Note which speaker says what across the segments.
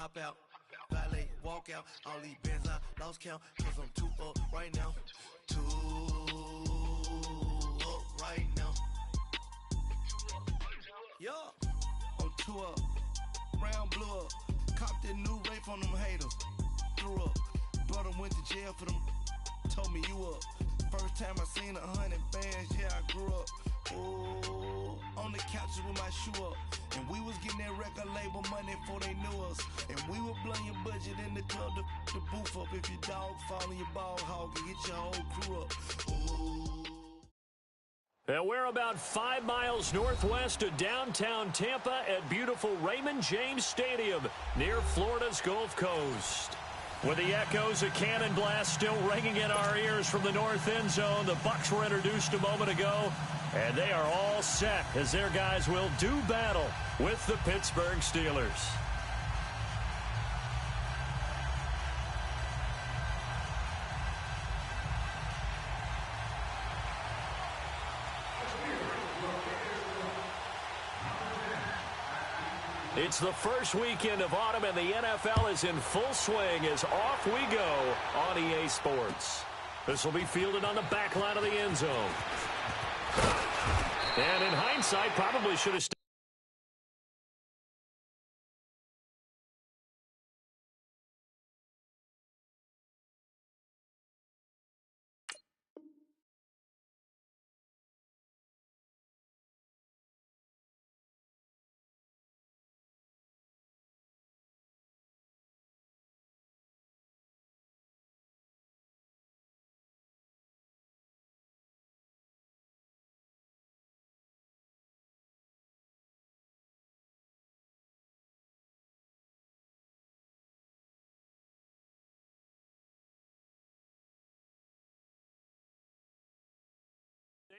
Speaker 1: hop out, valet, walk out. All these bands I lost count, cause I'm too up right now. Too up right now. Yeah, I'm too up. Brown blew up. Copped that new rape on them haters. Threw up. Brother went to jail for them. Told me you up. First time I seen 100 bands, yeah, I grew up. Ooh, on the couches with my shoe up. And we was getting that record label money before they knew us. And we were blowing your budget in the club to the booth up. If your dog fall in your ball hog and get your whole crew up. Ooh.
Speaker 2: And we're about 5 miles northwest of downtown Tampa at beautiful Raymond James Stadium near Florida's Gulf Coast. With the echoes of cannon blast still ringing in our ears from the north end zone, the Bucs were introduced a moment ago, and they are all set as their guys will do battle with the Pittsburgh Steelers. It's the first weekend of autumn, and the NFL is in full swing as off we go on EA Sports. This will be fielded on the back line of the end zone. And in hindsight, probably should have stayed.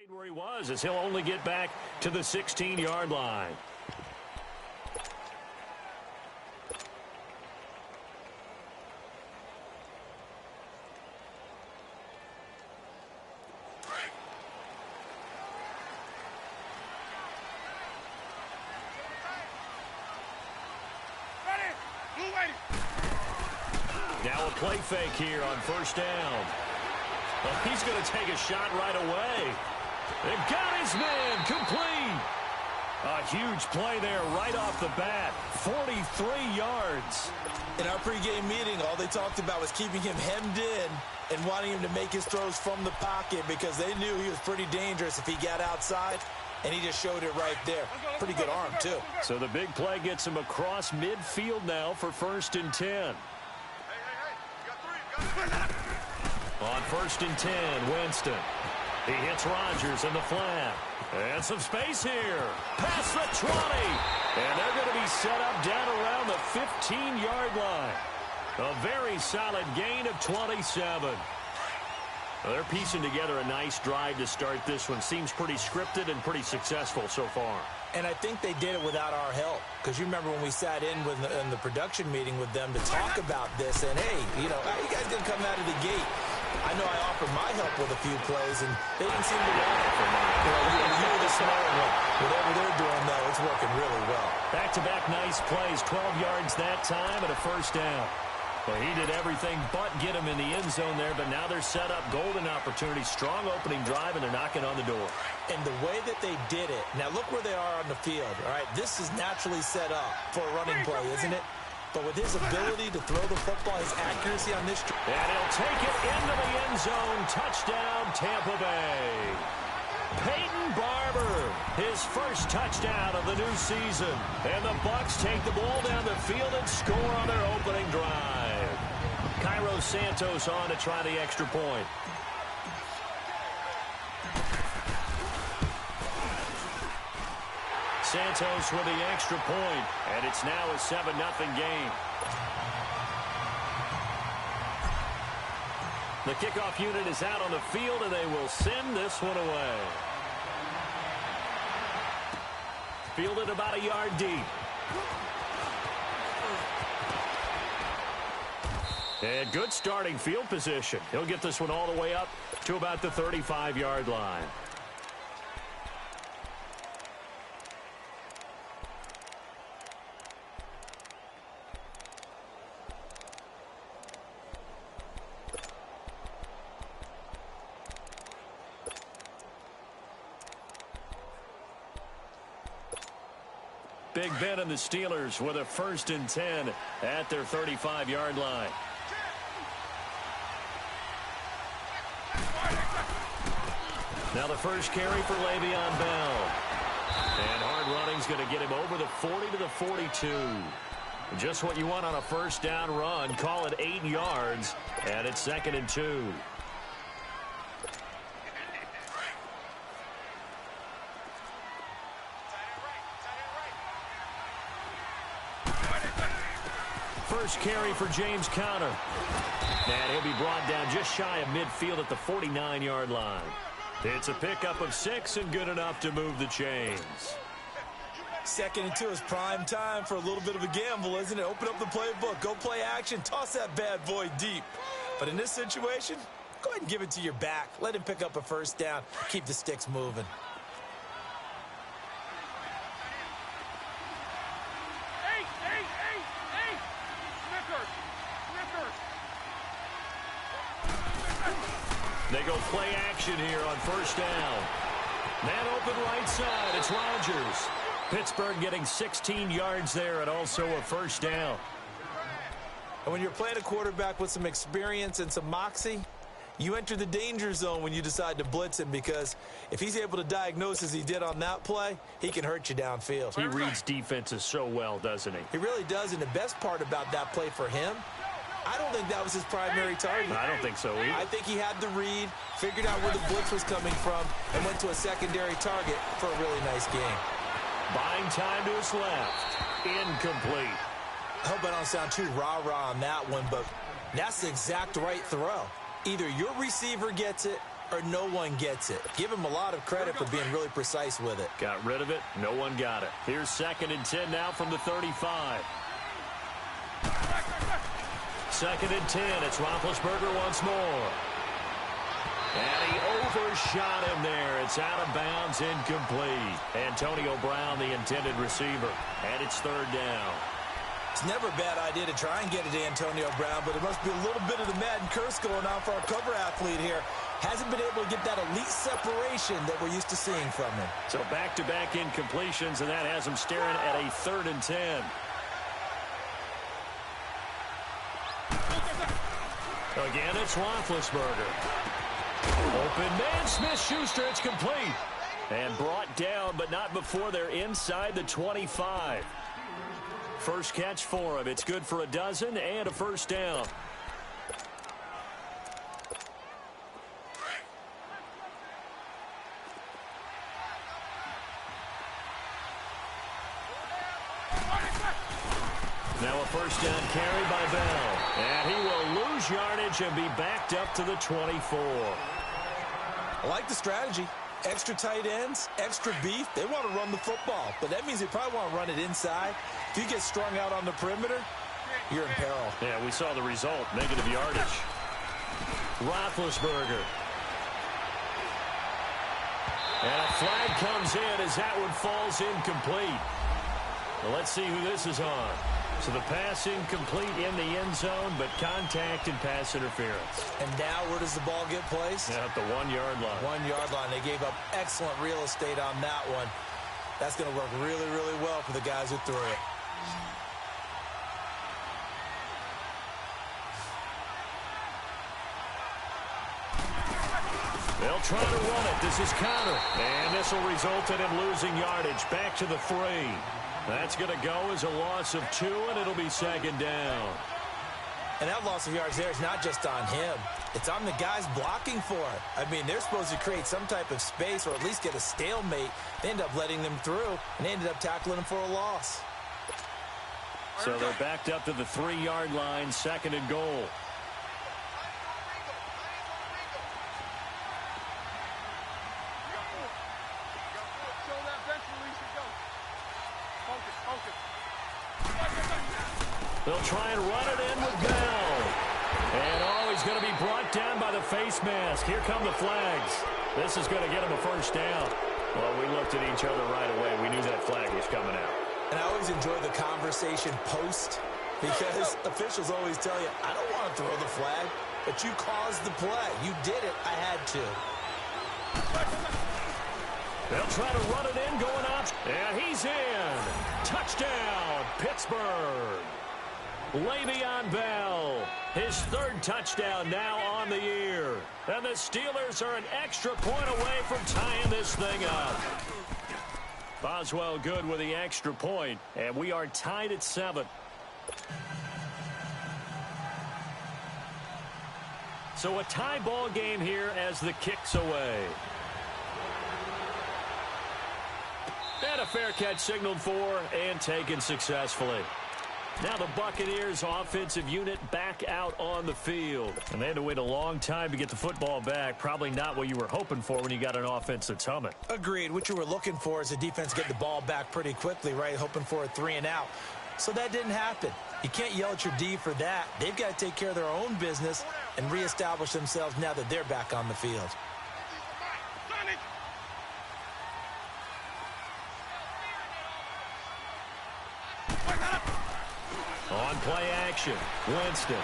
Speaker 2: Where he was, as he'll only get back to the 16-yard line. Now a play fake here on first down. Well, he's going to take a shot right away. They've got his man complete. A huge play there right off the bat. 43 yards.
Speaker 3: In our pregame meeting, all they talked about was keeping him hemmed in and wanting him to make his throws from the pocket because they knew he was pretty dangerous if he got outside, and he just showed it right there. Pretty good arm, too.
Speaker 2: So the big play gets him across midfield now for 1st and 10. On 1st and 10, Winston. He hits Rodgers in the flat. And some space here. Past the 20. And they're going to be set up down around the 15-yard line. A very solid gain of 27. Well, they're piecing together a nice drive to start this one. Seems pretty scripted and pretty successful so far.
Speaker 3: And I think they did it without our help. Because you remember when we sat in the production meeting with them to talk about this. And, hey, you know, how you guys going to come out of the gate? I know I offered my help with a few plays, and they didn't seem to want it from me. You were the smart one. Whatever they're doing, though, it's working really well.
Speaker 2: Back-to-back nice plays, 12 yards that time and a first down. Well, he did everything but get him in the end zone there, but now they're set up golden opportunity, strong opening drive, and they're knocking on the door.
Speaker 3: And the way that they did it, now look where they are on the field, all right? This is naturally set up for a running play, isn't it? But with his ability to throw the football, his accuracy on this...
Speaker 2: And he'll take it into the end zone. Touchdown, Tampa Bay. Peyton Barber, his first touchdown of the new season. And the Bucs take the ball down the field and score on their opening drive. Cairo Santos on to try the extra point. Santos with the extra point, and it's now a 7-0 game. The kickoff unit is out on the field, and they will send this one away. Fielded about a yard deep. And good starting field position. He'll get this one all the way up to about the 35-yard line. Big Ben and the Steelers with a 1st and 10 at their 35-yard line. Now the first carry for Le'Veon Bell. And hard running's going to get him over the 40 to the 42. Just what you want on a first down run. Call it 8 yards, and it's 2nd and 2. First carry for James Conner. And he'll be brought down just shy of midfield at the 49-yard line. It's a pickup of 6 and good enough to move the chains.
Speaker 3: 2nd and 2 is prime time for a little bit of a gamble, isn't it? Open up the playbook, go play action, toss that bad boy deep. But in this situation, go ahead and give it to your back. Let him pick up a first down. Keep the sticks moving.
Speaker 2: They go play action here on first down. Man open right side. It's Rodgers. Pittsburgh getting 16 yards there and also a first down.
Speaker 3: And when you're playing a quarterback with some experience and some moxie, you enter the danger zone when you decide to blitz him, because if he's able to diagnose as he did on that play, he can hurt you downfield.
Speaker 2: He reads defenses so well, doesn't he?
Speaker 3: He really does, and the best part about that play for him, I don't think that was his primary target.
Speaker 2: I don't think so either.
Speaker 3: I think he had the read, figured out where the blitz was coming from, and went to a secondary target for a really nice game.
Speaker 2: Buying time to his left. Incomplete.
Speaker 3: I hope I don't sound too rah-rah on that one, but that's the exact right throw. Either your receiver gets it or no one gets it. Give him a lot of credit for being really precise with it.
Speaker 2: Got rid of it. No one got it. Here's 2nd and 10 now from the 35. 2nd and 10. It's Roethlisberger once more. And he overshot him there. It's out of bounds, incomplete. Antonio Brown, the intended receiver. And it's 3rd down.
Speaker 3: It's never a bad idea to try and get it to Antonio Brown, but it must be a little bit of the Madden curse going on for our cover athlete here. Hasn't been able to get that elite separation that we're used to seeing from him.
Speaker 2: So back-to-back incompletions, and that has him staring at a 3rd and 10. Again, it's Roethlisberger. Open man, Smith-Schuster, it's complete. And brought down, but not before they're inside the 25. First catch for him. It's good for a dozen and a first down. Now a first down carry by Bell. And he will lose yardage and be backed up to the 24.
Speaker 3: I like the strategy. Extra tight ends, extra beef. They want to run the football, but that means they probably want to run it inside. If you get strung out on the perimeter, you're in peril.
Speaker 2: Yeah, we saw the result. Negative yardage. Roethlisberger. And a flag comes in as that one falls incomplete. Well, let's see who this is on. So the pass incomplete in the end zone, but contact and pass interference.
Speaker 3: And now where does the ball get placed?
Speaker 2: At the 1-yard line.
Speaker 3: 1-yard line. They gave up excellent real estate on that one. That's going to work really, really well for the guys who threw it.
Speaker 2: They'll try to run it. This is Conner. And this will result in him losing yardage. Back to the 3. That's going to go as a loss of 2, and it'll be 2nd down.
Speaker 3: And that loss of yards there is not just on him. It's on the guys blocking for it. I mean, they're supposed to create some type of space or at least get a stalemate. They end up letting them through, and they ended up tackling them for a loss.
Speaker 2: So they're backed up to the 3-yard line, 2nd and goal. They'll try and run it in with Bell. And, he's going to be brought down by the face mask. Here come the flags. This is going to get him a first down. Well, we looked at each other right away. We knew that flag was coming out.
Speaker 3: And I always enjoy the conversation post, because officials always tell you, I don't want to throw the flag, but you caused the play. You did it. I had to.
Speaker 2: They'll try to run it in, going And he's in. Touchdown, Pittsburgh. Le'Veon Bell, his third touchdown now on the year. And the Steelers are an extra point away from tying this thing up. Boswell good with the extra point, and we are tied at 7. So a tie ball game here as the kick's away. And a fair catch signaled for and taken successfully. Now the Buccaneers offensive unit back out on the field. And they had to wait a long time to get the football back. Probably not what you were hoping for when you got an offense that's humming.
Speaker 3: Agreed. What you were looking for is the defense get the ball back pretty quickly, right? Hoping for a 3 and out. So that didn't happen. You can't yell at your D for that. They've got to take care of their own business and reestablish themselves now that they're back on the field.
Speaker 2: On play action, Winston.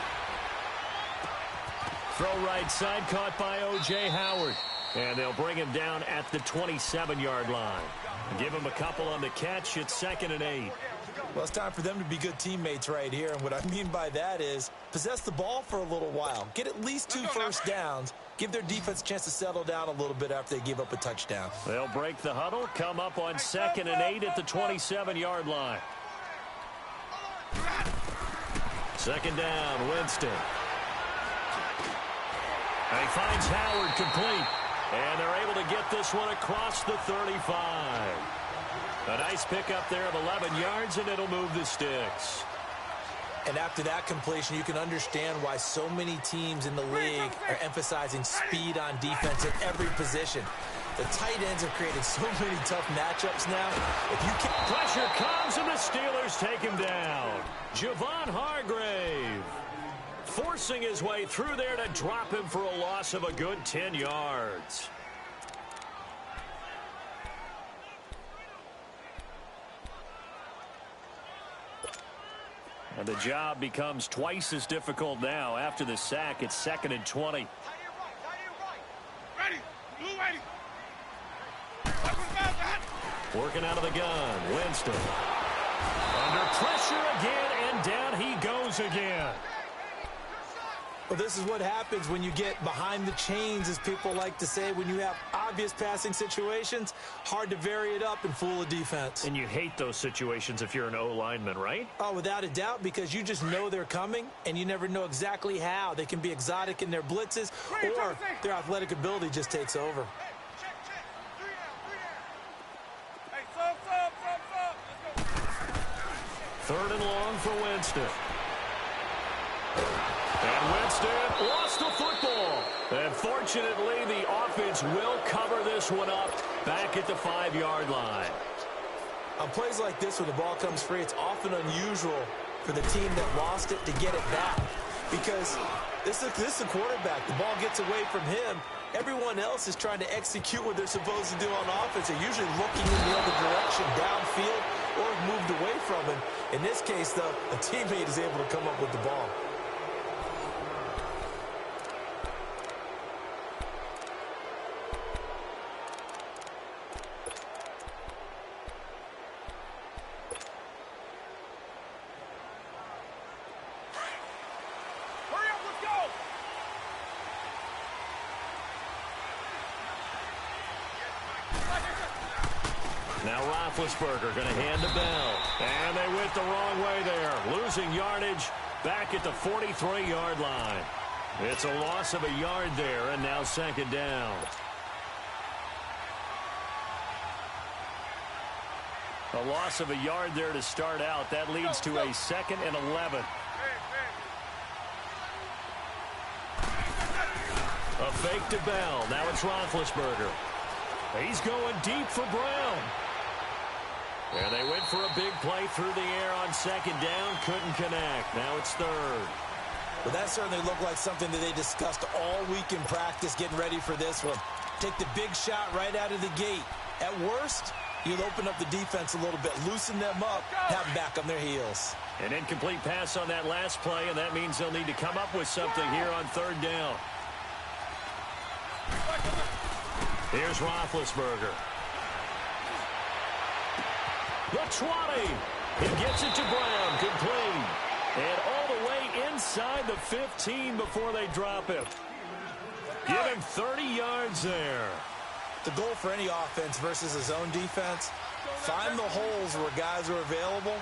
Speaker 2: Throw right side, caught by O.J. Howard. And they'll bring him down at the 27-yard line. Give him a couple on the catch. It's 2nd and 8.
Speaker 3: Well, it's time for them to be good teammates right here. And what I mean by that is possess the ball for a little while. Get at least 2 first downs. Give their defense a chance to settle down a little bit after they give up a touchdown.
Speaker 2: They'll break the huddle, come up on 2nd and 8 at the 27-yard line. 2nd down, Winston. And he finds Howard complete. And they're able to get this one across the 35. A nice pickup there of 11 yards, and it'll move the sticks.
Speaker 3: And after that completion, you can understand why so many teams in the league are emphasizing speed on defense at every position. The tight ends have created so many tough matchups now. If you can...
Speaker 2: Pressure comes, and the Steelers take him down. Javon Hargrave forcing his way through there to drop him for a loss of a good 10 yards. And the job becomes twice as difficult now. After the sack, it's 2nd and 20. Working out of the gun, Winston. Under pressure again, and down he goes again.
Speaker 3: Well, this is what happens when you get behind the chains, as people like to say. When you have obvious passing situations, hard to vary it up and fool a defense.
Speaker 2: And you hate those situations if you're an O-lineman, right?
Speaker 3: Oh, without a doubt, because you just know they're coming, and you never know exactly how. They can be exotic in their blitzes, or their athletic ability just takes over.
Speaker 2: Third and long for Winston. And Winston lost the football. And fortunately, the offense will cover this one up back at the 5-yard line.
Speaker 3: On plays like this where the ball comes free, it's often unusual for the team that lost it to get it back. Because this is a quarterback. The ball gets away from him. Everyone else is trying to execute what they're supposed to do on offense. They're usually looking in the other direction, downfield, or have moved away from him. In this case, though, a teammate is able to come up with the ball.
Speaker 2: Now Roethlisberger going to hand to Bell. And they went the wrong way there. Losing yardage back at the 43-yard line. It's a loss of a yard there, and now 2nd down. A loss of a yard there to start out. That leads to a 2nd and 11. A fake to Bell. Now it's Roethlisberger. He's going deep for Brown. And they went for a big play through the air on 2nd down. Couldn't connect. Now it's 3rd.
Speaker 3: Well, that certainly looked like something that they discussed all week in practice, getting ready for this one. Take the big shot right out of the gate. At worst, you'll open up the defense a little bit, loosen them up, have them back on their heels.
Speaker 2: An incomplete pass on that last play, and that means they'll need to come up with something here on 3rd down. Here's Roethlisberger. The 20. He gets it to Brown. Complete. And all the way inside the 15 before they drop him. Give him 30 yards there.
Speaker 3: The goal for any offense versus a zone defense, find the holes where guys are available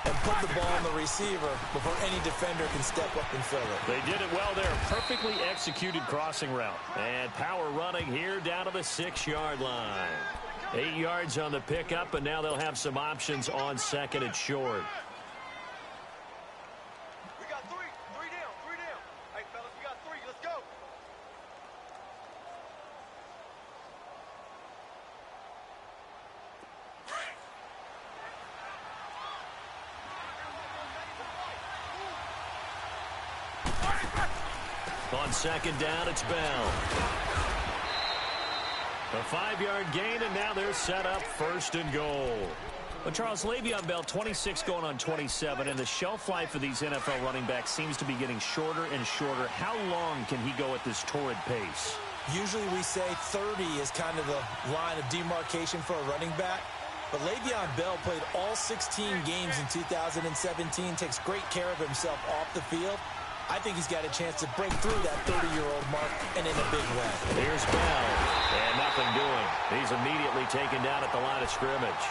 Speaker 3: and put the ball on the receiver before any defender can step up and fill it.
Speaker 2: They did it well there. Perfectly executed crossing route. And power running here down to the 6-yard line. 8 yards on the pickup, and now they'll have some options on second and short.
Speaker 4: We got three down. Hey, fellas, we got 3. Let's go.
Speaker 2: On second down, it's Bell. A 5-yard gain, and now they're set up first and goal. But Charles, Le'Veon Bell, 26 going on 27, and the shelf life of these NFL running backs seems to be getting shorter and shorter. How long can he go at this torrid pace?
Speaker 3: Usually we say 30 is kind of the line of demarcation for a running back. But Le'Veon Bell played all 16 games in 2017, takes great care of himself off the field. I think he's got a chance to break through that 30-year-old mark, and in a big way.
Speaker 2: Here's Bell, and nothing doing. He's immediately taken down at the line of scrimmage.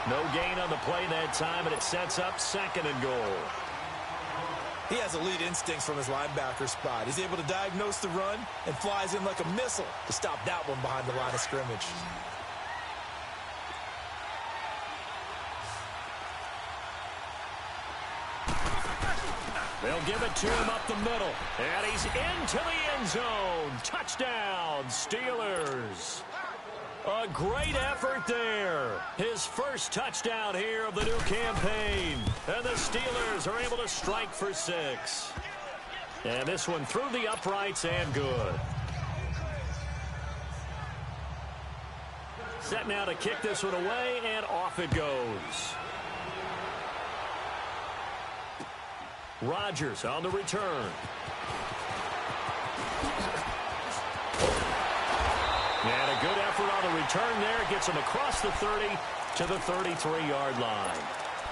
Speaker 2: No gain on the play that time, and it sets up second and goal.
Speaker 3: He has elite instincts from his linebacker spot. He's able to diagnose the run and flies in like a missile to stop that one behind the line of scrimmage.
Speaker 2: They'll give it to him up the middle. And he's into the end zone. Touchdown, Steelers. A great effort there. His first touchdown here of the new campaign. And the Steelers are able to strike for 6. And this one through the uprights and good. Set now to kick this one away, and off it goes. Rodgers on the return. And a good effort on the return there. Gets him across the 30 to the 33-yard line.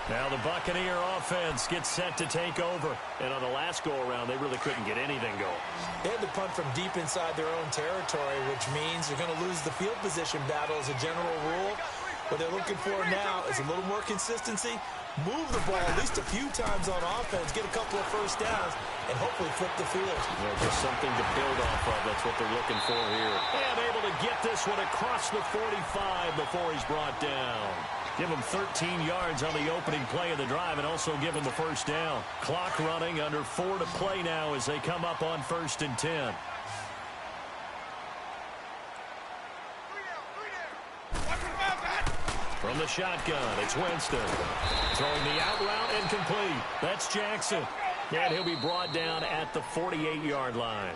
Speaker 2: Now the Buccaneer offense gets set to take over. And on the last go-around, they really couldn't get anything going.
Speaker 3: They had to punt from deep inside their own territory, which means they're going to lose the field position battle as a general rule. What they're looking for now is a little more consistency. Move the ball at least a few times on offense, get a couple of first downs, and hopefully flip the field.
Speaker 2: Yeah, just something to build off of. That's what they're looking for here. And able to get this one across the 45 before he's brought down. Give him 13 yards on the opening play of the drive and also give him the first down. Clock running, under 4 to play now as they come up on 1st and 10. From the shotgun, it's Winston. Throwing the out route and complete. That's Jackson. And he'll be brought down at the 48-yard line.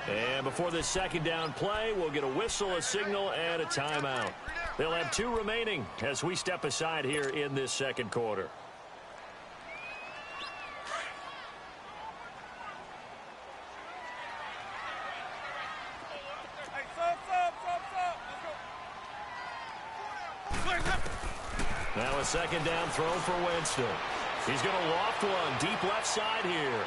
Speaker 2: And before this second down play, we'll get a whistle, a signal, and a timeout. They'll have 2 remaining as we step aside here in this second quarter. Now a second down throw for Winston. He's going to loft one deep left side here.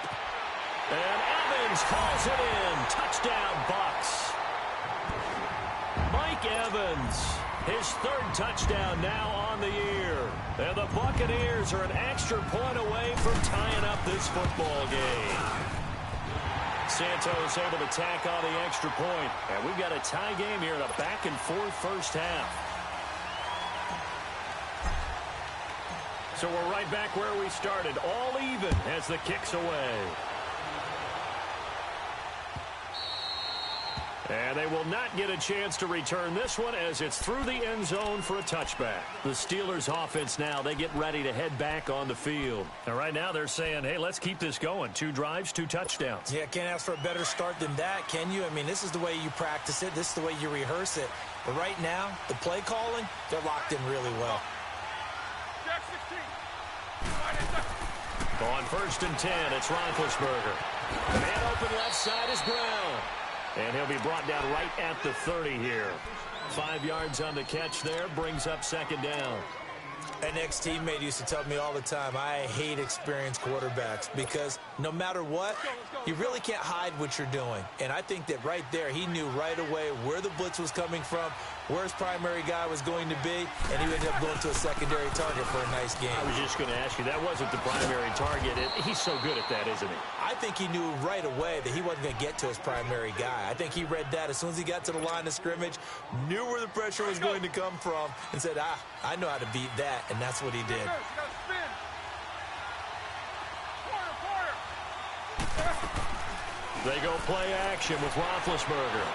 Speaker 2: And Evans calls it in. Touchdown, Bucs. Mike Evans, his 3rd touchdown now on the year. And the Buccaneers are an extra point away from tying up this football game. Santos able to tack on the extra point. And we've got a tie game here in a back-and-forth first half. So we're right back where we started, all even as the kick's away. And they will not get a chance to return this one as it's through the end zone for a touchback. The Steelers offense now, they get ready to head back on the field. And right now they're saying, hey, let's keep this going. 2 drives, 2 touchdowns.
Speaker 3: Yeah, can't ask for a better start than that, can you? I mean, this is the way you practice it. This is the way you rehearse it. But right now, the play calling, they're locked in really well.
Speaker 2: On 1st and 10, it's Roethlisberger. Man open left side is Brown. And he'll be brought down right at the 30 here. 5 yards on the catch there, brings up second down.
Speaker 3: An ex-teammate used to tell me all the time, I hate experienced quarterbacks because no matter what, you really can't hide what you're doing. And I think that right there, he knew right away where the blitz was coming from, where his primary guy was going to be, and he ended up going to a secondary target for a nice game.
Speaker 2: I was just going to ask you, that wasn't the primary target. He's so good at that, isn't he?
Speaker 3: I think he knew right away that he wasn't going to get to his primary guy. I think he read that as soon as he got to the line of scrimmage, knew where the pressure was going to come from, and said, I know how to beat that, and that's what he did.
Speaker 2: They go play action with Roethlisberger.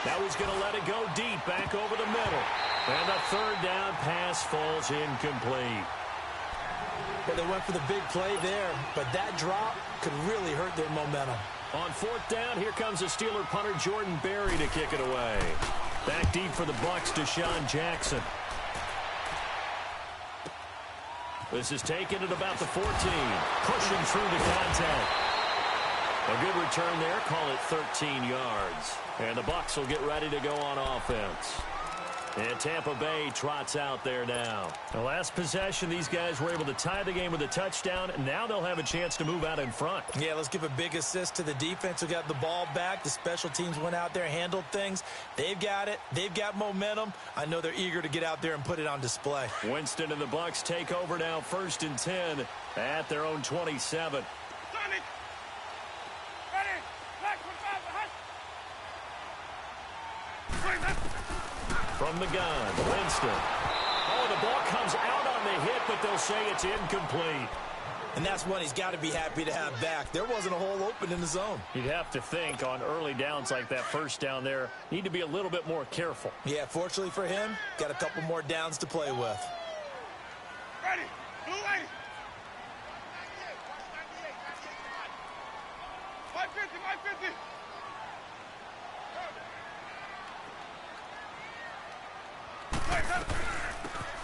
Speaker 2: Now he's going to let it go deep, back over the middle. And the third down pass falls incomplete.
Speaker 3: Well, they went for the big play there, but that drop could really hurt their momentum.
Speaker 2: On fourth down, here comes a Steeler punter, Jordan Berry, to kick it away. Back deep for the Bucs, Deshaun Jackson. This is taken at about the 14. Pushing through the contact. A good return there. Call it 13 yards. And the Bucs will get ready to go on offense. And Tampa Bay trots out there now. The last possession, these guys were able to tie the game with a touchdown. And now they'll have a chance to move out in front.
Speaker 3: Yeah, let's give a big assist to the defense who got the ball back. The special teams went out there, handled things. They've got it. They've got momentum. I know they're eager to get out there and put it on display.
Speaker 2: Winston and the Bucs take over now, 1st and 10 at their own 27. From the gun, Winston. Oh, the ball comes out on the hit, but they'll say it's incomplete.
Speaker 3: And that's one he's got to be happy to have back. There wasn't a hole open in the zone.
Speaker 2: You'd have to think on early downs like that first down there, need to be a little bit more careful.
Speaker 3: Yeah, fortunately for him, got a couple more downs to play with.
Speaker 4: Ready. Blue 8. 550.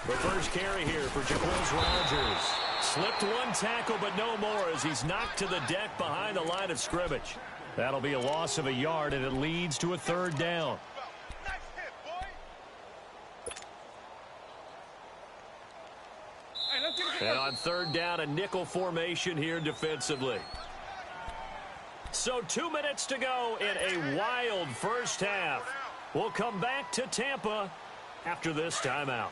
Speaker 2: The first carry here for Jacquizz Rodgers. Slipped one tackle, but no more as he's knocked to the deck behind the line of scrimmage. That'll be a loss of a yard, and it leads to a third down. And on third down, a nickel formation here defensively. So 2 minutes to go in a wild first half. We'll come back to Tampa after this timeout.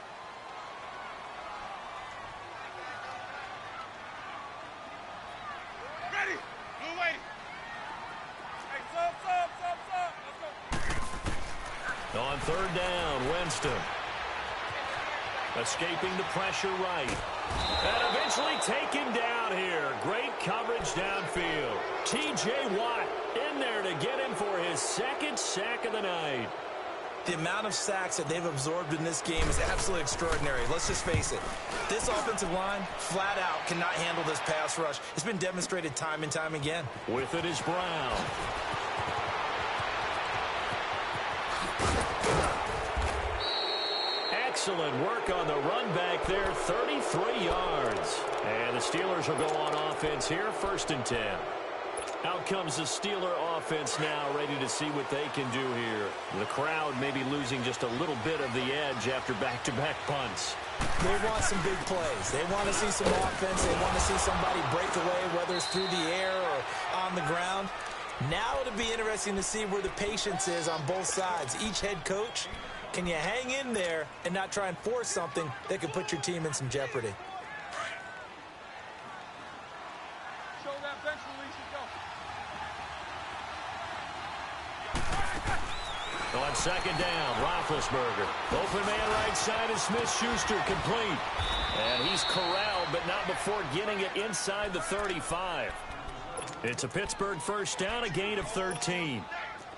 Speaker 4: Ready. Blue 8. Hey, stop. Let's go.
Speaker 2: On third down, Winston. Escaping the pressure right. And eventually taken down here. Great coverage downfield. T.J. Watt in there to get him for his second sack of the night.
Speaker 3: The amount of sacks that they've absorbed in this game is absolutely extraordinary. Let's just face it. This offensive line, flat out, cannot handle this pass rush. It's been demonstrated time and time again.
Speaker 2: With it is Brown. Excellent work on the run back there, 33 yards. And the Steelers will go on offense here, 1st and 10. Out comes the Steeler offense now, ready to see what they can do here. The crowd may be losing just a little bit of the edge after back-to-back punts.
Speaker 3: They want some big plays. They want to see some offense. They want to see somebody break away, whether it's through the air or on the ground. Now it'll be interesting to see where the patience is on both sides. Each head coach, can you hang in there and not try and force something that could put your team in some jeopardy?
Speaker 4: Show that bench release and go.
Speaker 2: On second down, Roethlisberger. Open man right side is Smith-Schuster, complete. And he's corralled, but not before getting it inside the 35. It's a Pittsburgh first down, a gain of 13.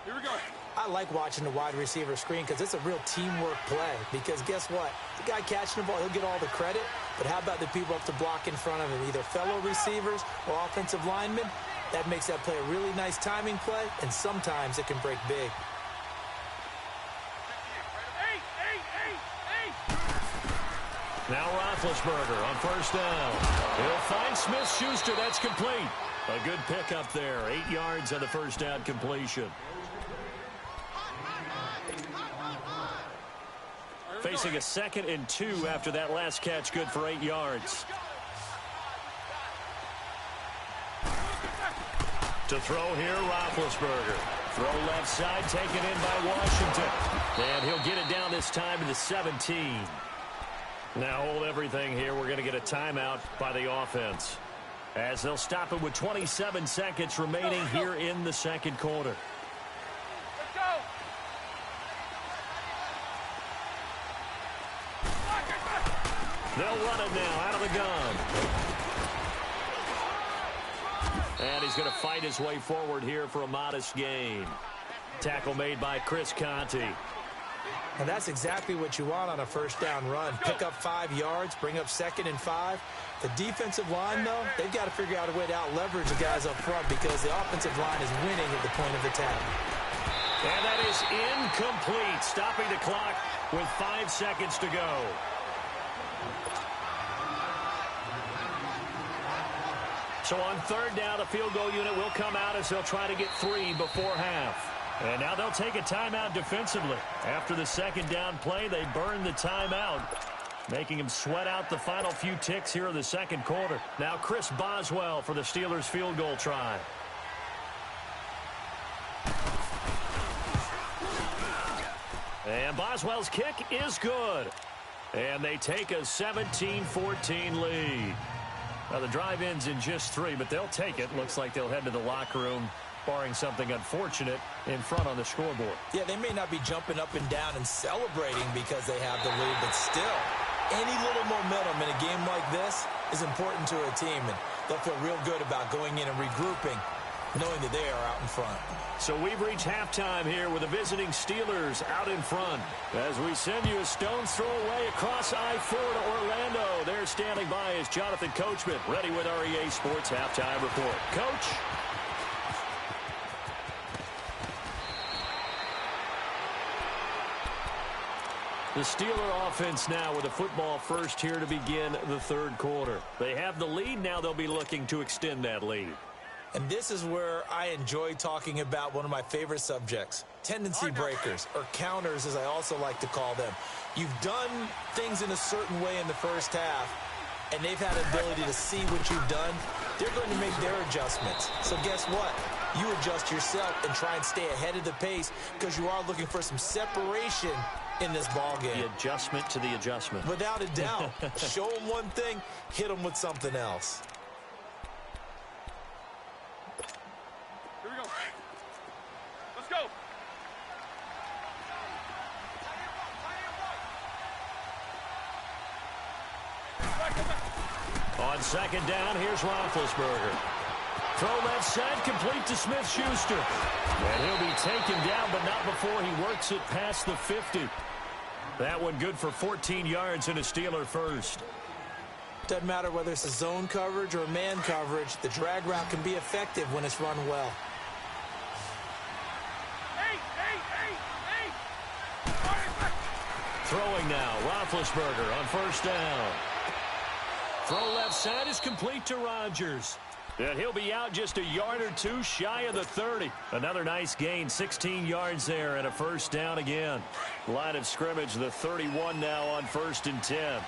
Speaker 4: Here we go.
Speaker 3: I like watching the wide receiver screen because it's a real teamwork play. Because guess what? The guy catching the ball, he'll get all the credit. But how about the people up to block in front of him, either fellow receivers or offensive linemen? That makes that play a really nice timing play, and sometimes it can break big.
Speaker 2: Now Roethlisberger on first down. He'll find Smith-Schuster. That's complete. A good pickup there. 8 yards on the first down completion. Facing a 2nd and 2 after that last catch, good for 8 yards. To throw here, Roethlisberger. Throw left side, taken in by Washington. And he'll get it down this time to the 17. Now hold everything here. We're going to get a timeout by the offense, as they'll stop it with 27 seconds remaining here in the second quarter.
Speaker 4: Let's go.
Speaker 2: They'll run it now out of the gun. And he's going to fight his way forward here for a modest gain. Tackle made by Chris Conte.
Speaker 3: And that's exactly what you want on a first down run. Pick up 5 yards, bring up 2nd and 5. The defensive line, though, they've got to figure out a way to out-leverage the guys up front because the offensive line is winning at the point of attack.
Speaker 2: And that is incomplete, stopping the clock with 5 seconds to go. So on 3rd down, the field goal unit will come out as they'll try to get 3 before half. And now they'll take a timeout defensively. After the 2nd down play, they burn the timeout, making him sweat out the final few ticks here in the second quarter. Now Chris Boswell for the Steelers field goal try. And Boswell's kick is good. And they take a 17-14 lead. Now the drive ends in just 3, but they'll take it. Looks like they'll head to the locker room, barring something unfortunate in front on the scoreboard.
Speaker 3: Yeah, they may not be jumping up and down and celebrating because they have the lead, but still, any little momentum in a game like this is important to a team, and they'll feel real good about going in and regrouping, knowing that they are out in front.
Speaker 2: So we've reached halftime here with the visiting Steelers out in front. As we send you a stone's throw away across I-4 to Orlando. There standing by is Jonathan Coachman, ready with our EA Sports Halftime Report. Coach? The Steeler offense now with a football first here to begin the 3rd quarter. They have the lead. Now they'll be looking to extend that lead.
Speaker 3: And this is where I enjoy talking about one of my favorite subjects, tendency breakers, or counters as I also like to call them. You've done things in a certain way in the first half, and they've had the ability to see what you've done. They're going to make their adjustments. So guess what? You adjust yourself and try and stay ahead of the pace because you are looking for some separation in this ball game.
Speaker 2: The adjustment to the adjustment.
Speaker 3: Without a doubt. Show them one thing, hit them with something else.
Speaker 4: Here we go. Let's go.
Speaker 2: On 2nd down, here's Roethlisberger. Throw left side, complete to Smith-Schuster. And he'll be taken down, but not before he works it past the 50. That one good for 14 yards and a Steeler first.
Speaker 3: Doesn't matter whether it's a zone coverage or man coverage, the drag route can be effective when it's run well.
Speaker 2: Throwing now, Roethlisberger on 1st down. Throw left side is complete to Rodgers. And he'll be out just a yard or 2 shy of the 30. Another nice gain, 16 yards there, and a 1st down again. Line of scrimmage, the 31 now on 1st and 10.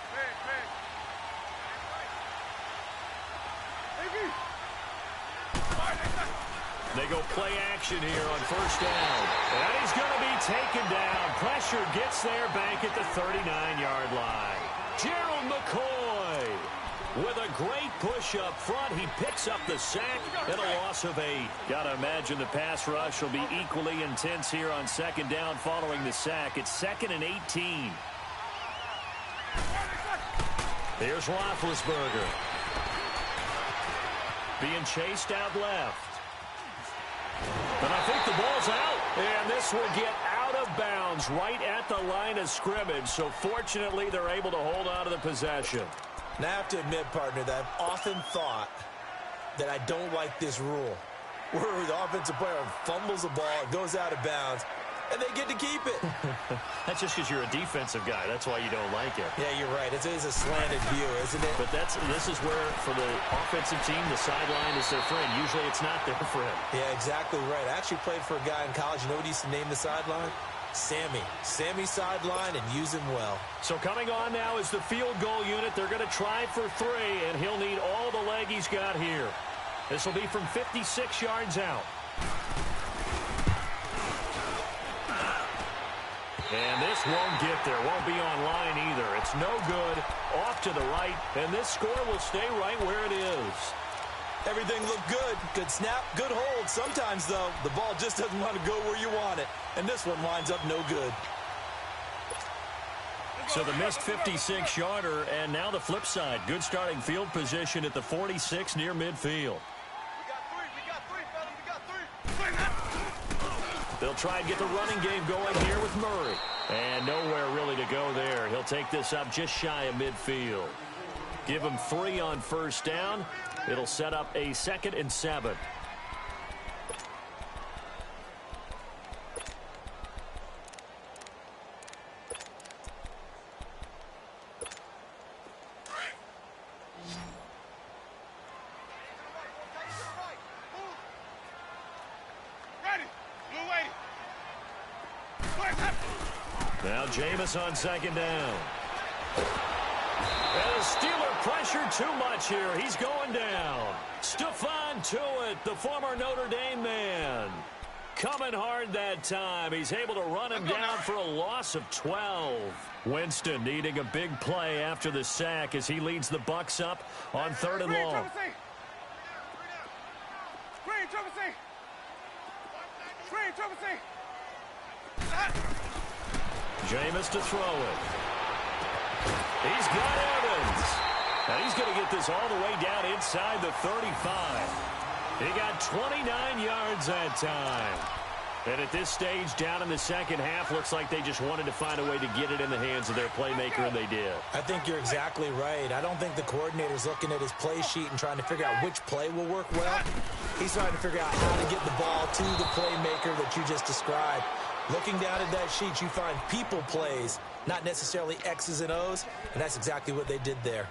Speaker 2: They go play action here on 1st down. And he's going to be taken down. Pressure gets there back at the 39-yard line. Gerald McCoy with a great push up front. He picks up the sack and a loss of 8. Got to imagine the pass rush will be equally intense here on 2nd down following the sack. It's 2nd and 18. Here's Roethlisberger. Being chased out left. And I think the ball's out. And this will get out of bounds right at the line of scrimmage. So fortunately, they're able to hold on to the possession.
Speaker 3: Now, I have to admit, partner, that I've often thought that I don't like this rule, where the offensive player fumbles the ball, it goes out of bounds, and they get to keep it.
Speaker 2: That's just because you're a defensive guy. That's why you don't like it.
Speaker 3: Yeah, you're right. It is a slanted view, isn't it?
Speaker 2: But this is where, for the offensive team, the sideline is their friend. Usually it's not their friend.
Speaker 3: Yeah, exactly right. I actually played for a guy in college. You know what he used to name the sideline? Sammy sideline and use him well.
Speaker 2: So coming on now is the field goal unit. They're going to try for 3, and he'll need all the leg he's got here. This will be from 56 yards out. And this won't get there. Won't be on line either. It's no good. Off to the right, and this score will stay right where it is.
Speaker 3: Everything looked good. Good snap, good hold. Sometimes, though, the ball just doesn't want to go where you want it. And this one winds up no good.
Speaker 2: So the missed 56-yarder, and now the flip side. Good starting field position at the 46 near midfield.
Speaker 4: We got three, fellas. We got 3.
Speaker 2: They'll try and get the running game going here with Murray. And nowhere really to go there. He'll take this up just shy of midfield. Give him 3 on first down. It'll set up a 2nd and 7. Now Jameis on 2nd down. And the Steeler pressure too much here. He's going down. Stephon Tuitt, the former Notre Dame man. Coming hard that time. He's able to run him down for a loss of 12. Winston needing a big play after the sack as he leads the Bucs up on 3rd and long. Jameis to throw it. He's got Evans. And he's going to get this all the way down inside the 35. He got 29 yards that time. And at this stage, down in the second half, looks like they just wanted to find a way to get it in the hands of their playmaker, and they did.
Speaker 3: I think you're exactly right. I don't think the coordinator's looking at his play sheet and trying to figure out which play will work well. He's trying to figure out how to get the ball to the playmaker that you just described. Looking down at that sheet, you find people plays, not necessarily X's and O's, and that's exactly what they did there.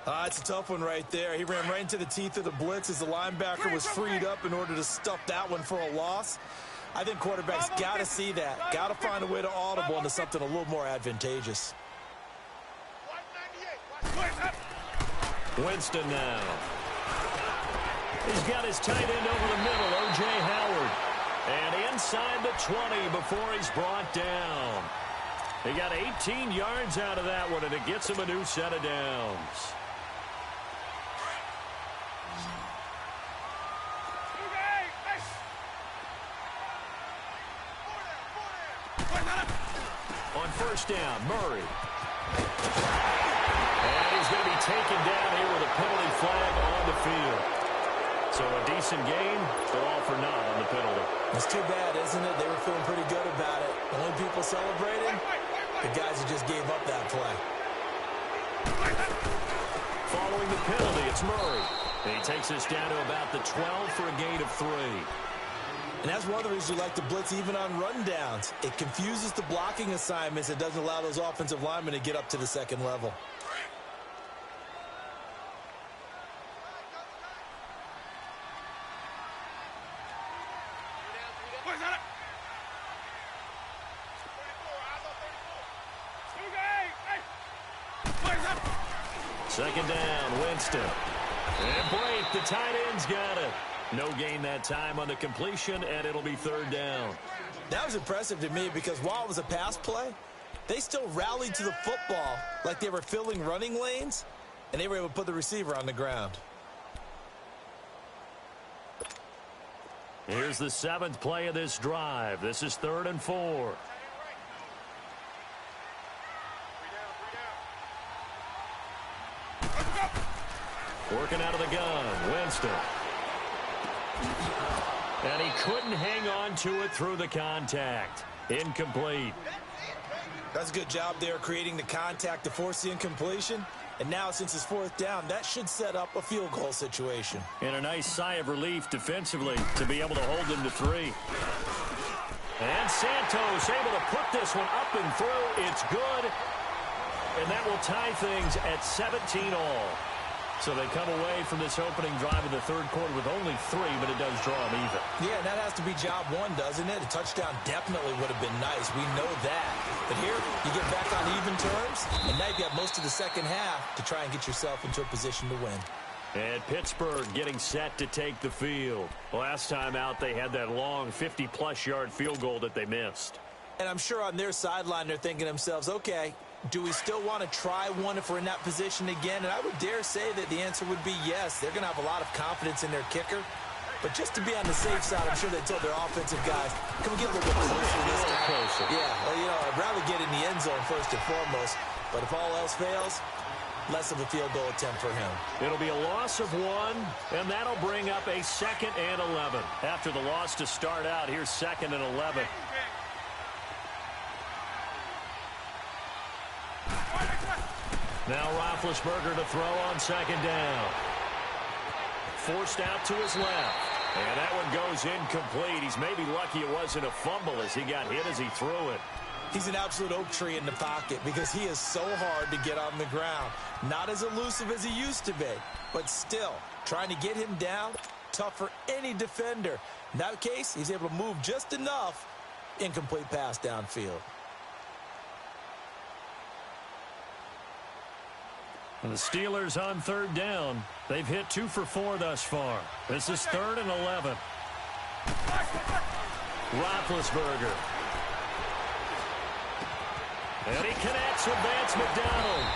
Speaker 3: It's a tough one right there. He ran right into the teeth of the blitz as the linebacker was freed up in order to stuff that one for a loss. I think quarterbacks got to see that, got to find a way to audible into something a little more advantageous.
Speaker 2: Winston now. He's got his tight end over the middle, O.J. Howard. And inside the 20 before he's brought down. He got 18 yards out of that one, and it gets him a new set of downs. On first down, Murray. And he's going to be taken down here with a penalty flag on the field. So a decent game, but all for naught on the penalty.
Speaker 3: It's too bad, isn't it? They were feeling pretty good about it. The only people celebrating, the guys who just gave up that play.
Speaker 2: Following the penalty, it's Murray. And he takes us down to about the 12 for a gain of 3.
Speaker 3: And that's one of the reasons we like to blitz even on rundowns. It confuses the blocking assignments. It doesn't allow those offensive linemen to get up to the second level.
Speaker 2: Second down, Winston. And Blake, the tight end's got it. No gain that time on the completion, and it'll be 3rd down.
Speaker 3: That was impressive to me because while it was a pass play, they still rallied to the football like they were filling running lanes, and they were able to put the receiver on the ground.
Speaker 2: Here's the 7th play of this drive. This is 3rd and 4. Working out of the gun, Winston. And he couldn't hang on to it through the contact. Incomplete.
Speaker 3: That's a good job there creating the contact to force the incompletion. And now since it's 4th down, that should set up a field goal situation.
Speaker 2: And a nice sigh of relief defensively to be able to hold them to 3. And Santos able to put this one up and through. It's good. And that will tie things at 17 all. So they come away from this opening drive in the third quarter with only 3, but it does draw them even.
Speaker 3: Yeah, and that has to be job one, doesn't it? A touchdown definitely would have been nice. We know that. But here, you get back on even terms, and now you've got most of the second half to try and get yourself into a position to win.
Speaker 2: And Pittsburgh getting set to take the field. Last time out, they had that long 50-plus yard field goal that they missed.
Speaker 3: And I'm sure on their sideline they're thinking to themselves, okay, do we still want to try one if we're in that position again? And I would dare say that the answer would be yes. They're going to have a lot of confidence in their kicker. But just to be on the safe side, I'm sure they told their offensive guys, can we get a little bit closer this time?
Speaker 2: Closer.
Speaker 3: Yeah, well, you know, I'd rather get in the end zone first and foremost. But if all else fails, less of a field goal attempt for him.
Speaker 2: It'll be a loss of 1, and that'll bring up a 2nd and 11. After the loss to start out, here's 2nd and 11. Now Roethlisberger to throw on 2nd down. Forced out to his left. And that one goes incomplete. He's maybe lucky it wasn't a fumble as he got hit as he threw it.
Speaker 3: He's an absolute oak tree in the pocket because he is so hard to get on the ground. Not as elusive as he used to be, but still, trying to get him down, tough for any defender. In that case, he's able to move just enough. Incomplete pass downfield.
Speaker 2: And the Steelers on 3rd down. They've hit 2 for 4 thus far. This is 3rd and 11. Roethlisberger. And he connects with Vance McDonald.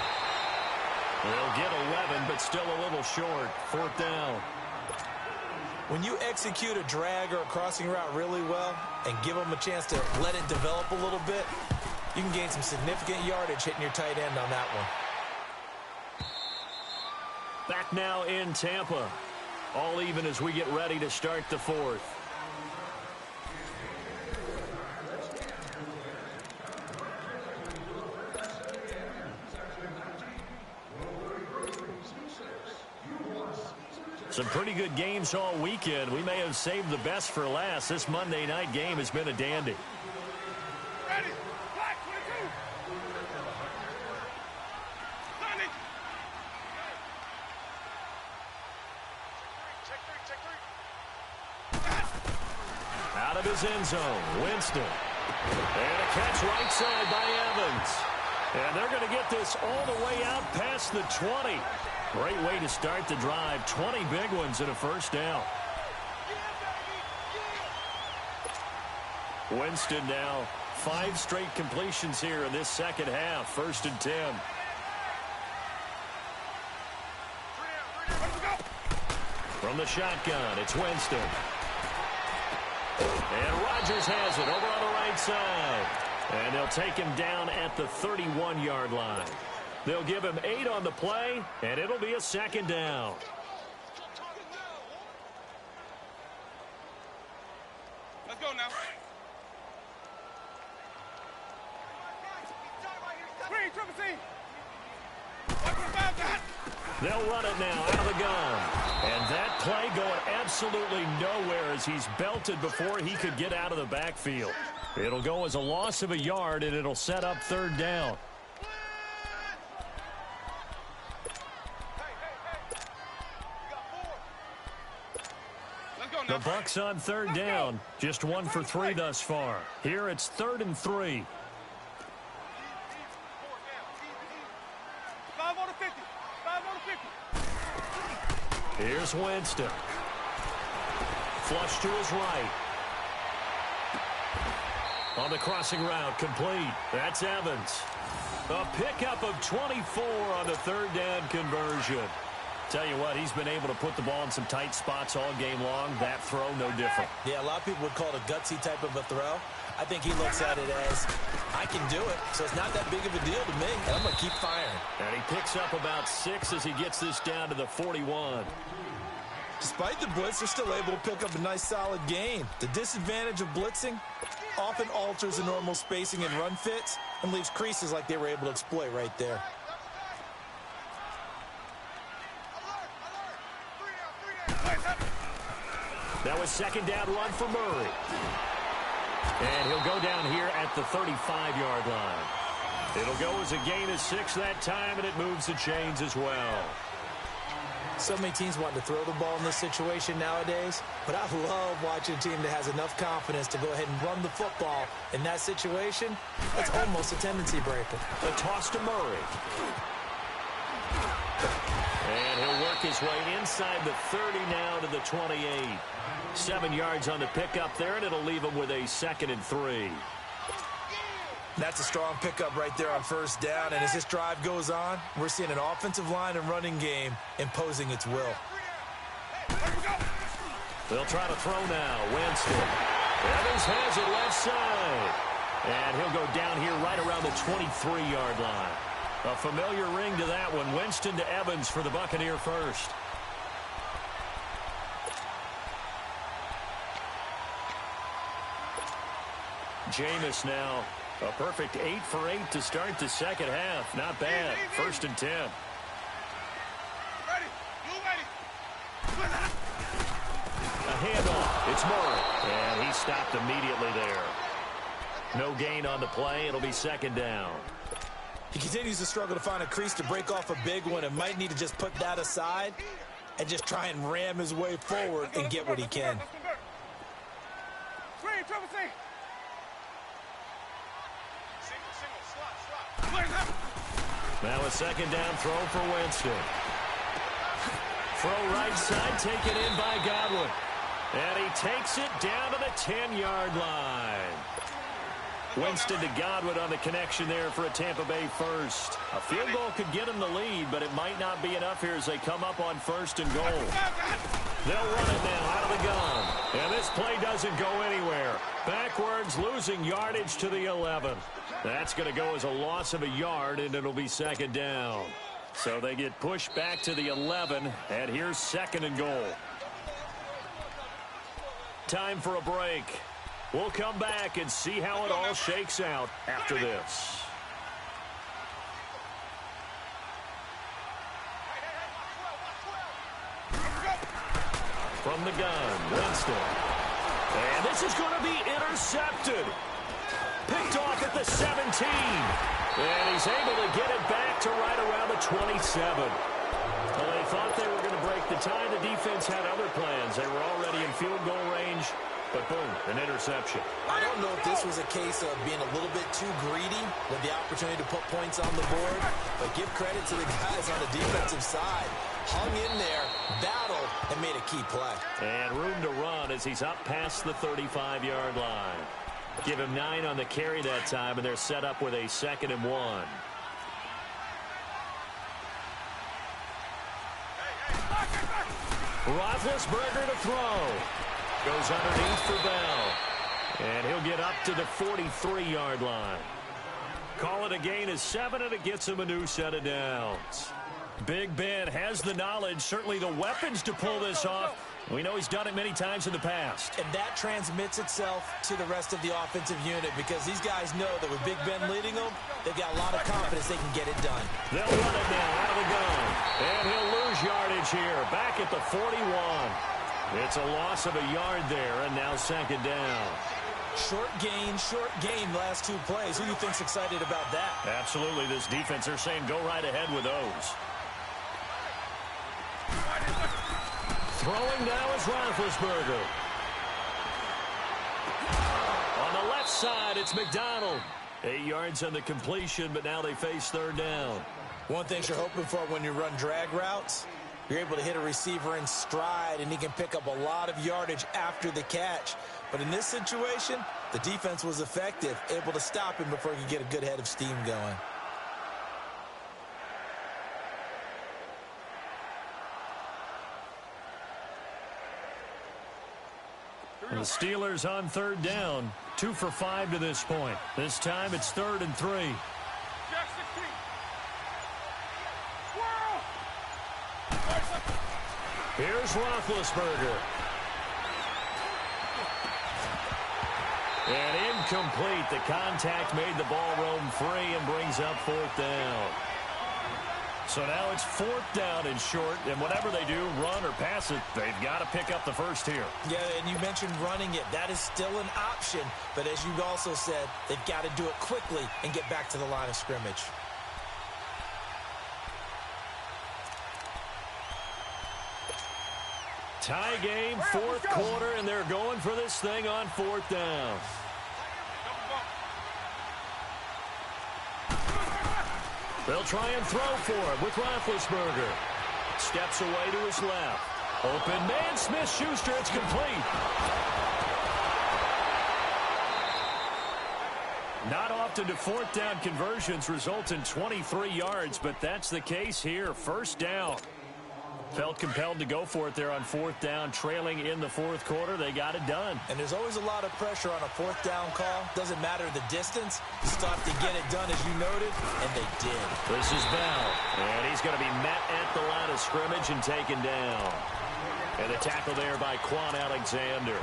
Speaker 2: They'll get 11, but still a little short. 4th down.
Speaker 3: When you execute a drag or a crossing route really well and give them a chance to let it develop a little bit, you can gain some significant yardage hitting your tight end on that one.
Speaker 2: Back now in Tampa. All even as we get ready to start the 4th. Some pretty good games all weekend. We may have saved the best for last. This Monday night game has been a dandy.
Speaker 4: Ready. Black 22. Sonny. Check three.
Speaker 2: Out of his end zone, Winston. And a catch right side by Evans. And they're going to get this all the way out past the 20. Great way to start the drive. 20 big ones and a 1st down. Winston now 5 straight completions here in this second half. 1st and 10. From the shotgun, it's Winston. And Rodgers has it over on the right side. And they'll take him down at the 31-yard line. They'll give him 8 on the play, and it'll be a 2nd down.
Speaker 4: Let's go now. Green, triple C.
Speaker 2: They'll run it now out of the gun. And that play going absolutely nowhere as he's belted before he could get out of the backfield. It'll go as a loss of a yard, and it'll set up 3rd down. The Bucs on 3rd down. Just 1 for 3 thus far. Here it's 3rd and 3.
Speaker 4: 5 on the 50. 5 on the 50.
Speaker 2: Here's Winston. Flush to his right. On the crossing route, complete. That's Evans. A pickup of 24 on the 3rd down conversion. Tell you what, he's been able to put the ball in some tight spots all game long. That throw, no different.
Speaker 3: Yeah, a lot of people would call it a gutsy type of a throw. I think he looks at it as, I can do it, so it's not that big of a deal to me, and I'm going to keep firing.
Speaker 2: And he picks up about 6 as he gets this down to the 41.
Speaker 3: Despite the blitz, they're still able to pick up a nice, solid gain. The disadvantage of blitzing often alters the normal spacing and run fits and leaves creases like they were able to exploit right there.
Speaker 2: That was 2nd down run for Murray. And he'll go down here at the 35-yard line. It'll go as a gain of 6 that time, and it moves the chains as well.
Speaker 3: So many teams want to throw the ball in this situation nowadays, but I love watching a team that has enough confidence to go ahead and run the football. In that situation, that's almost a tendency breaker.
Speaker 2: The toss to Murray. And he'll work his way inside the 30 now to the 28. 7 yards on the pickup there, and it'll leave him with a 2nd and 3.
Speaker 3: That's a strong pickup right there on first down, and as this drive goes on, we're seeing an offensive line and running game imposing its will.
Speaker 2: They'll try to throw now. Winston. Evans has it left side. And he'll go down here right around the 23-yard line. A familiar ring to that one. Winston to Evans for the Buccaneer first. Jameis now. A perfect 8 for 8 to start the second half. Not bad. 1st and 10.
Speaker 4: Ready. You ready.
Speaker 2: A handoff. It's Murray. And he stopped immediately there. No gain on the play. It'll be 2nd down.
Speaker 3: He continues to struggle to find a crease to break off a big one and might need to just put that aside and just try and ram his way forward and get what he can.
Speaker 4: Screen, triple C.
Speaker 2: Now a 2nd down throw for Winston. Throw right side, taken in by Godwin. And he takes it down to the 10-yard line. Winston to Godwin on the connection there for a Tampa Bay first. A field goal could get him the lead, but it might not be enough here as they come up on 1st and goal. They'll run it now out of the gun. And this play doesn't go anywhere. Backwards, losing yardage to the 11. That's going to go as a loss of a yard, and it'll be 2nd down. So they get pushed back to the 11, and here's 2nd and goal. Time for a break. We'll come back and see how it all shakes out after this. From the gun, Winston. And this is going to be intercepted. Picked off at the 17. And he's able to get it back to right around the 27. Well, they thought they were going to break the tie. The defense had other plans. They were already in field goal range. But boom, an interception.
Speaker 3: I don't know if this was a case of being a little bit too greedy with the opportunity to put points on the board. But give credit to the guys on the defensive side. Hung in there, battled, and made a key play.
Speaker 2: And room to run as he's up past the 35-yard line. Give him 9 on the carry that time, and they're set up with a 2nd and 1. Roethlisberger to throw. Goes underneath for Bell. And he'll get up to the 43-yard line. Call it a gain of 7, and it gets him a new set of downs. Big Ben has the knowledge, certainly the weapons to pull this off. We know he's done it many times in the past.
Speaker 3: And that transmits itself to the rest of the offensive unit because these guys know that with Big Ben leading them, they've got a lot of confidence they can get it done.
Speaker 2: They'll run it now out of the gun. And he'll lose yardage here, back at the 41. It's a loss of a yard there, and now 2nd down.
Speaker 3: Short gain last 2 plays. Who do you think's excited about that?
Speaker 2: Absolutely, this defense, they're saying go right ahead with those. Throwing now is Roethlisberger. On the left side, it's McDonald. 8 yards on the completion, but now they face 3rd down.
Speaker 3: One thing you're hoping for when you run drag routes, you're able to hit a receiver in stride, and he can pick up a lot of yardage after the catch. But in this situation, the defense was effective, able to stop him before he could get a good head of steam going.
Speaker 2: And the Steelers on 3rd down, 2 for 5 to this point. This time it's 3rd and 3. Here's Roethlisberger. And incomplete. The contact made the ball roam free and brings up 4th down. So now it's 4th down and short, and whatever they do, run or pass it, they've got to pick up the first here.
Speaker 3: Yeah, and you mentioned running it. That is still an option, but as you also said, they've got to do it quickly and get back to the line of scrimmage.
Speaker 2: Tie game, fourth quarter, and they're going for this thing on fourth down. They'll try and throw for it with Roethlisberger. Steps away to his left. Open man, Smith-Schuster, it's complete. Not often do fourth down conversions result in 23 yards, but that's the case here. First down. Felt compelled to go for it there on fourth down, trailing in the fourth quarter. They got it done.
Speaker 3: And there's always a lot of pressure on a fourth down call. Doesn't matter the distance. You still have to get it done, as you noted, and they did.
Speaker 2: This is Bell, and he's going to be met at the line of scrimmage and taken down. And the tackle there by Quan Alexander.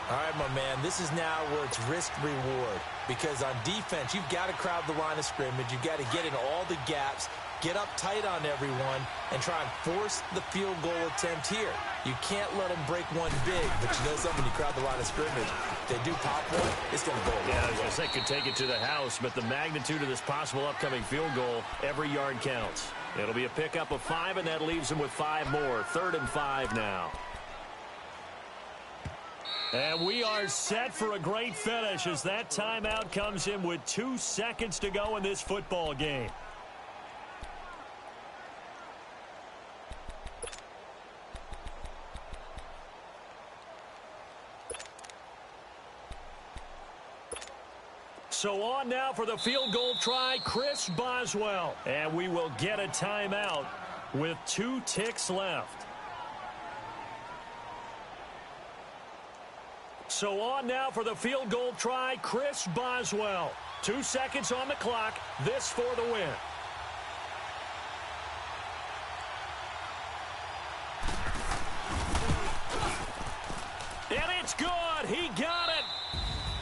Speaker 3: All right, my man, this is now where it's risk-reward. Because on defense, you've got to crowd the line of scrimmage. You've got to get in all the gaps, get up tight on everyone, and try and force the field goal attempt here. You can't let them break one big, but you know something, you crowd the line of scrimmage. If they do pop one, it's going to go away.
Speaker 2: Yeah, I was going to say could take it to the house, but the magnitude of this possible upcoming field goal, every yard counts. It'll be a pickup of 5, and that leaves them with 5 more. 3rd and 5 now. And we are set for a great finish as that timeout comes in with 2 seconds to go in this football game. So on now for the field goal try, Chris Boswell. And we will get a timeout with 2 ticks left. So on now for the field goal try, Chris Boswell. 2 seconds on the clock. This for the win. And it's good. He got it.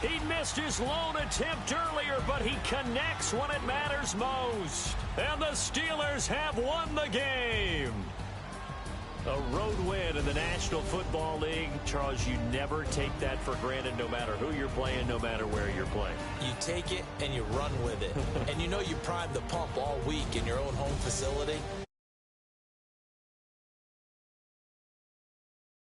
Speaker 2: He missed his lone attempt earlier, but he connects when it matters most. And the Steelers have won the game. A road win in the National Football League. Charles, you never take that for granted no matter who you're playing, no matter where you're playing.
Speaker 3: You take it and you run with it. And you know you primed the pump all week in your own home facility.